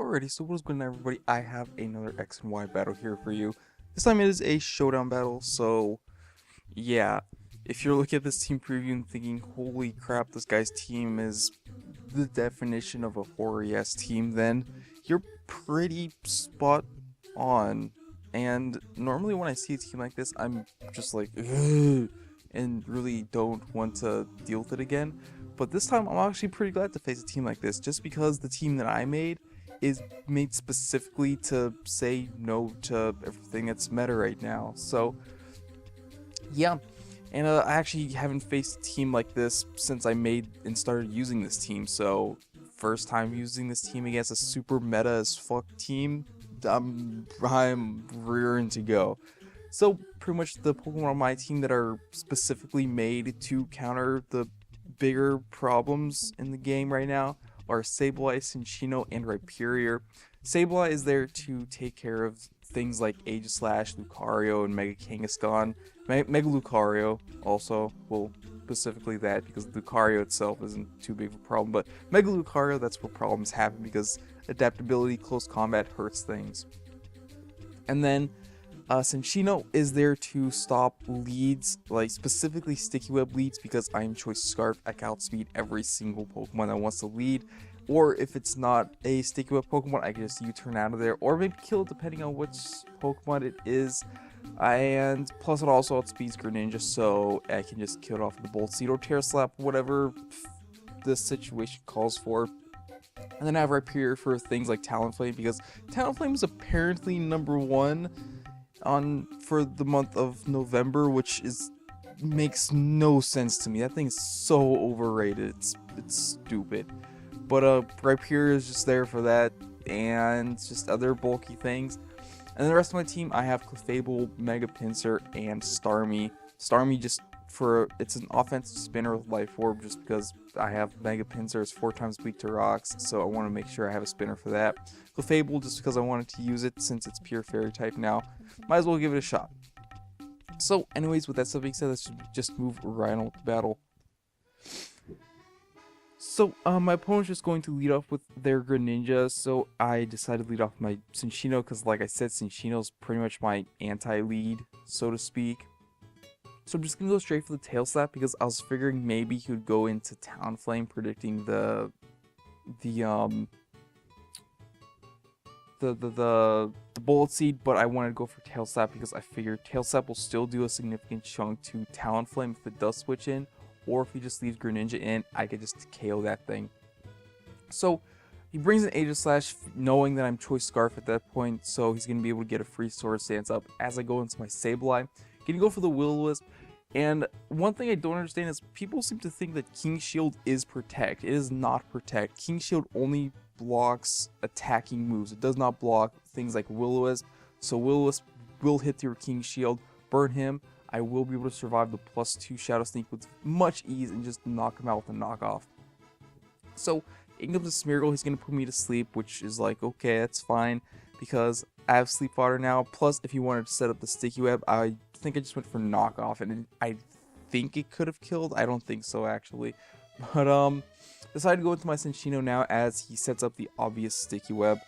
Alrighty, so what is going on, everybody? I have another X and Y battle here for you. This time it is a showdown battle, so yeah. If you're looking at this team preview and thinking, holy crap, this guy's team is the definition of a horror-ass team, then you're pretty spot on. And normally when I see a team like this, I'm just like, ugh, and really don't want to deal with it again. But this time, I'm actually pretty glad to face a team like this, just because the team that I made is made specifically to say no to everything that's meta right now. So, yeah. And I actually haven't faced a team like this since I made and started using this team. So, first time using this team against a super meta as fuck team, I'm rearing to go. So, pretty much the Pokemon on my team that are specifically made to counter the bigger problems in the game right now are Sableye, Cinccino, and Rhyperior. Sableye is there to take care of things like Aegislash, Lucario, and Mega Kangaskhan. Mega Lucario also, well, specifically that, because Lucario itself isn't too big of a problem, but Mega Lucario, that's where problems happen, because adaptability, close combat hurts things. And then Cinccino is there to stop leads, like specifically sticky web leads, because I am Choice Scarf. I can outspeed every single Pokemon that wants to lead, or if it's not a sticky web Pokemon, I can just U-turn out of there, or maybe kill it depending on which Pokemon it is. And plus it also outspeeds Greninja, so I can just kill it off with the Bolt Seed or Tear Slap, whatever the situation calls for. And then I have Rhyperior for things like Talonflame, because Talonflame is apparently #1 for the month of November, which makes no sense to me. That thing is so overrated. It's stupid. But Rhyperior is just there for that, and just other bulky things. And then the rest of my team, I have Clefable, Mega Pinsir, and Starmie. Starmie just it's an offensive spinner with Life Orb, just because I have Mega Pinsir is 4 times weak to rocks, so I want to make sure I have a spinner for that. Clefable, just because I wanted to use it since it's pure fairy type now. Might as well give it a shot. So, anyways, with that stuff being said, let's just move right on with the battle. So, my opponent's just going to lead off with their Greninja, so I decided to lead off my Cinccino, because like I said, Cinccino's pretty much my anti-lead, so to speak. So I'm just going to go straight for the Tail Slap, because I was figuring maybe he would go into Talonflame, predicting the Bullet Seed, but I wanted to go for Tail Slap because I figured Tail Slap will still do a significant chunk to Talonflame if it does switch in, or if he just leaves Greninja in, I could just KO that thing. So he brings an Aegislash, knowing that I'm Choice Scarf at that point, so he's going to be able to get a free Sword Stance up as I go into my Sableye. Gonna go for the Will-O-Wisp, and one thing I don't understand is people seem to think that King Shield is Protect. It is not Protect. King Shield only blocks attacking moves. It does not block things like Will-O-Wisp, so Will-O-Wisp will hit your King Shield, burn him. I will be able to survive the +2 Shadow Sneak with much ease and just knock him out with a knockoff. So, in comes to Smeargle, he's going to put me to sleep, which is like, okay, that's fine, because I have Sleep Water now. Plus, if you wanted to set up the Sticky Web, I think I just went for knockoff, and I think it could have killed. I don't think so, actually. But, decided to go into my Cinccino now as he sets up the obvious Sticky Web,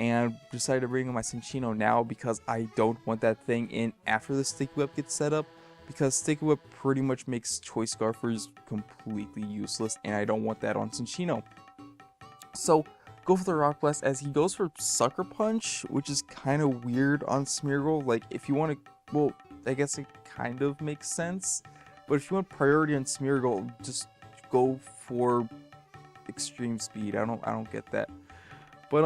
and decided to bring in my Cinccino now because I don't want that thing in after the Sticky Web gets set up, because Sticky Web pretty much makes Choice Scarfers completely useless, and I don't want that on Cinccino. So, go for the Rock Blast as he goes for Sucker Punch, which is kind of weird on Smeargle. Like, if you want to, well, I guess it kind of makes sense, but if you want priority on Smeargle, just go for Extreme Speed. I don't get that. But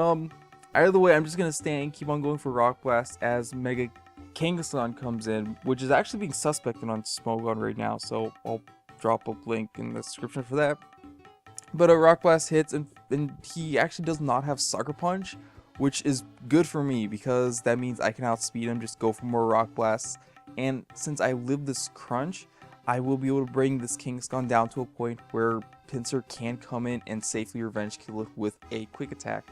either way, I'm just gonna stay and keep on going for Rock Blast as Mega Kangaskhan comes in, which is actually being suspected on Smogon right now, so I'll drop a link in the description for that. But a Rock Blast hits, and he actually does not have Sucker Punch, which is good for me because that means I can outspeed him, just go for more Rock Blasts. And since I live this crunch, I will be able to bring this Kangaskhan down to a point where Pinsir can come in and safely revenge kill it with a quick attack.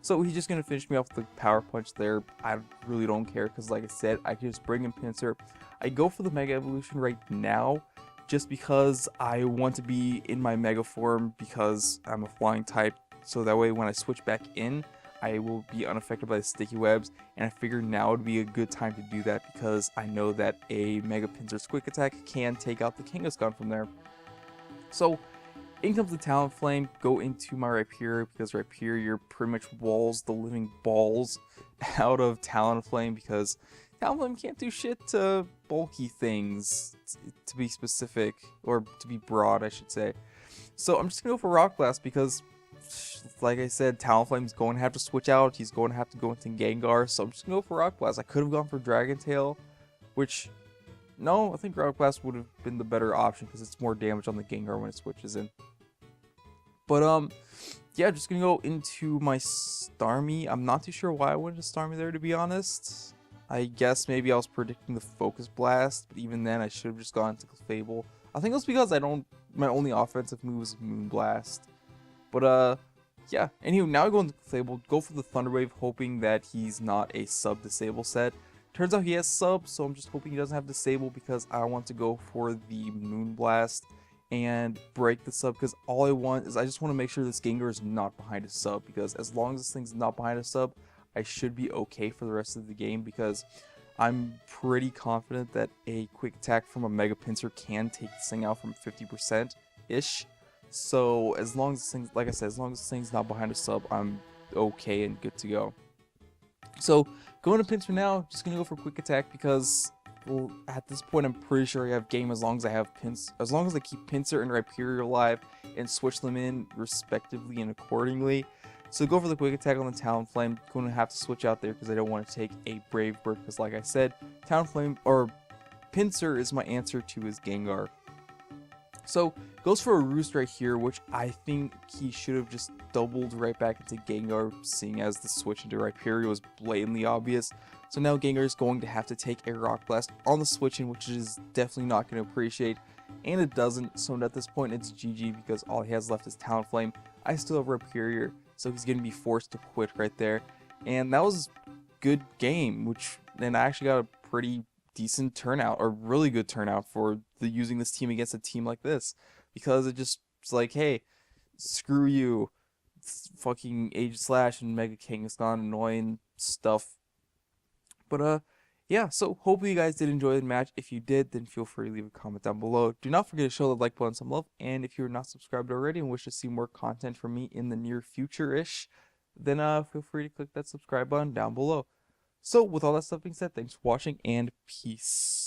So he's just going to finish me off with the Power Punch there. I really don't care because, like I said, I can just bring in Pinsir. I go for the Mega Evolution right now just because I want to be in my Mega form because I'm a flying type. So that way when I switch back in, I will be unaffected by the sticky webs, and I figured now would be a good time to do that because I know that a Mega Pinsir's quick attack can take out the Kangaskhan from there. So in comes the Talonflame, go into my Rhyperior because Rhyperior pretty much walls the living balls out of Talonflame because Talonflame can't do shit to bulky things, to be specific, or to be broad I should say. So I'm just going to go for Rock Blast because, like I said, Talonflame's going to have to switch out, he's going to have to go into Gengar, so I'm just going to go for Rock Blast. I could have gone for Dragon Tail, which, no, I think Rock Blast would have been the better option because it's more damage on the Gengar when it switches in. But, yeah, just gonna go into my Starmie. I'm not too sure why I went to Starmie there, to be honest. I guess maybe I was predicting the Focus Blast, but even then I should have just gone to Clefable. I think it was because my only offensive move was Moonblast. But, yeah. Anyway, now I go into Clefable, go for the Thunder Wave, hoping that he's not a sub-disable set. Turns out he has sub, so I'm just hoping he doesn't have disable because I want to go for the Moonblast and break the sub, because all I want is I just want to make sure this Gengar is not behind a sub, because as long as this thing's not behind a sub, I should be okay for the rest of the game, because I'm pretty confident that a quick attack from a Mega Pinsir can take this thing out from 50%-ish. So as long as this thing, like I said, as long as this thing's not behind a sub, I'm okay and good to go. So going to Pinsir now, just gonna go for quick attack because, well, at this point I'm pretty sure I have game as long as I have as long as I keep Pinsir and Rhyperior alive and switch them in respectively and accordingly. So go for the quick attack on the Talonflame. Going to have to switch out there because I don't want to take a Brave Bird because, like I said, Talonflame or Pinsir is my answer to his Gengar. So goes for a Roost right here, which I think he should have just doubled right back into Gengar, seeing as the switch into Rhyperior was blatantly obvious. So now Gengar is going to have to take a Rock Blast on the switch in, which is definitely not going to appreciate, and it doesn't. So at this point it's GG because all he has left is Talonflame. I still have Rhyperior, so he's going to be forced to quit right there. And that was a good game, and I actually got a pretty decent turnout, or really good turnout for using this team against a team like this, because it's like, hey, screw you, fucking Aegislash and Mega Kangaskhan, annoying stuff. But yeah, so hopefully you guys did enjoy the match. If you did, then feel free to leave a comment down below. Do not forget to show the like button some love, and if you're not subscribed already and wish to see more content from me in the near future-ish, then feel free to click that subscribe button down below. So with all that stuff being said, thanks for watching and peace.